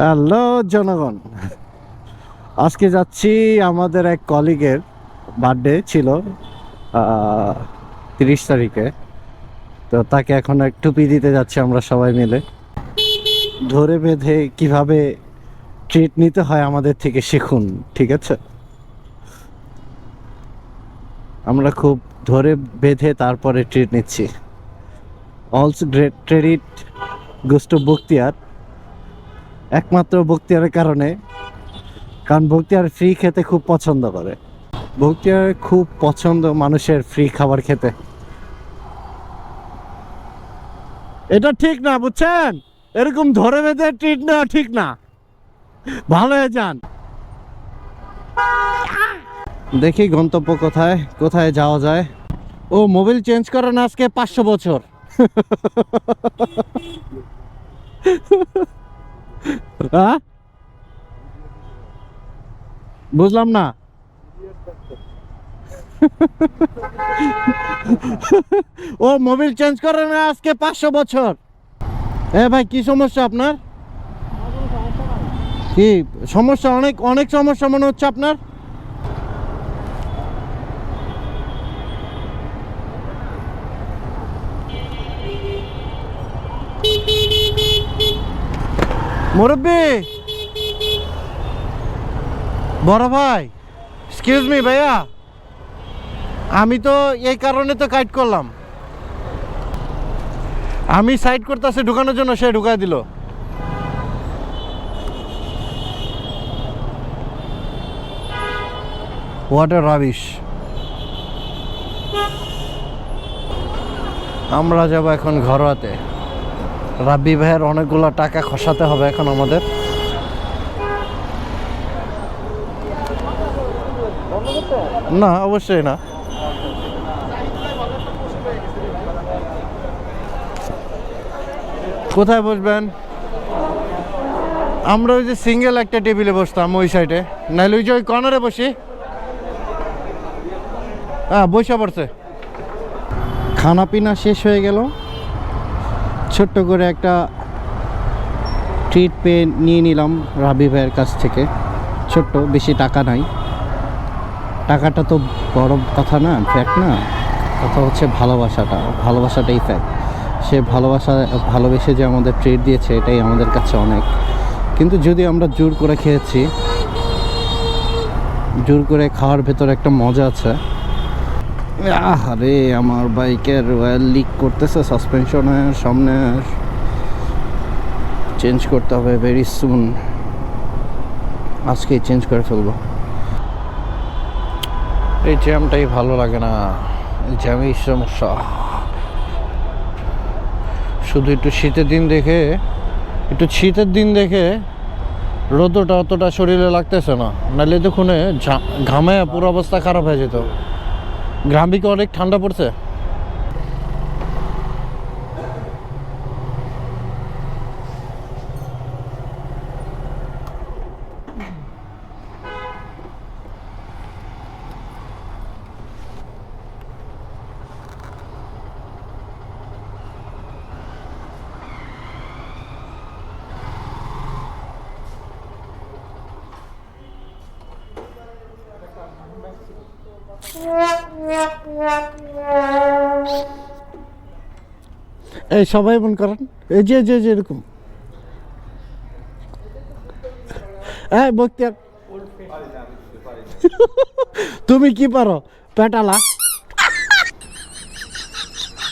Hello জনগণ, আজকে যাচ্ছি আমাদের এক কলিগের বার্থডে ছিল 30 তারিখে। তো তাকে এখন এক টুপি দিতে যাচ্ছি আমরা সবাই মিলে। ধরে বেঁধে কিভাবে ট্রিট নিতে হয় আমাদের থেকে শিখুন, ঠিক আছে? আমরা খুব ধরে বেঁধে তারপরে ট্রিট নিচ্ছি। Also great credit goes to Bakhtiar, একমাত্র বখতিয়ারের কারণে, কারণ বখতিয়ার ফ্রি খেতে খুব পছন্দ করে। বখতিয়ার খুব পছন্দ মানুষের ফ্রি খাবার খেতে। এটা ঠিক না, বুঝছেন? এরকম ধরে বেঁধে ট্রিট নেওয়া ঠিক না। ভালো হয়ে যান। দেখি গন্তব্য কোথায়, কোথায় যাওয়া যায়। ও মোবাইল চেঞ্জ করেন আজকে 500 বছর। হ্যাঁ, বুঝলাম না। ও মোবাইল চেঞ্জ করে না আজকে 500 বছর। এ ভাই, কি সমস্যা আপনার? কি সমস্যা? অনেক অনেক সমস্যা মনে হচ্ছে আপনার। মুরব্বি, বড় ভাই, এক্সকিউজ মি ভাইয়া, আমি তো এই কারণে তো কাইট করলাম। আমি সাইড করতেছি ঢুকানোর জন্য, সে ঢুকাই দিল। What a rubbish. আমরা যাব এখন ঘরোয়াতে। রাব্বি ভাইয়ের অনেকগুলো টাকা খসাতে হবে এখন আমাদের। না, অবশ্যই না। কোথায় বসবেন? আমরা ওই যে সিঙ্গেল একটা টেবিলে বসতাম ওই সাইডে, নাহলে ওই যে ওই কর্নারে বসি। হ্যাঁ, বসে পড়ছে। খানা পিনা শেষ হয়ে গেল, ছোট্ট করে একটা ট্রিট পেয়ে নিয়ে নিলাম রাব্বি ভাইয়ের কাছ থেকে। ছোট্ট, বেশি টাকা নাই। টাকাটা তো বড় কথা না, ফ্যাক্ট না। কথা হচ্ছে ভালোবাসাটাই ফ্যাক্ট। সে ভালোবেসে যে আমাদের ট্রিট দিয়েছে, এটাই আমাদের কাছে অনেক। কিন্তু যদি আমরা জোর করে খেয়েছি, জোর করে খাওয়ার ভেতর একটা মজা আছে। আরে আমার বাইকের অয়েল লিক করতেছে, সাসপেনশনের সামনে চেঞ্জ করতে হবে ভেরি সুন। আজকেই চেঞ্জ করে ফেলবো। এই জ্যামটাই ভালো লাগে না, এই জ্যামেই সমস্যা। শুধু একটু শীতের দিন দেখে রোদটা অতটা শরীরে লাগতেছে না, নাহলে তো খুনে ঘামে পুরো অবস্থা খারাপ হয়ে যেত। গ্রামে অনেক ঠান্ডা পড়ছে। এই সবাই মন করেন, এই যে যে এরকম। এই বখতিয়ার, তুমি কি পারো? পেটালা।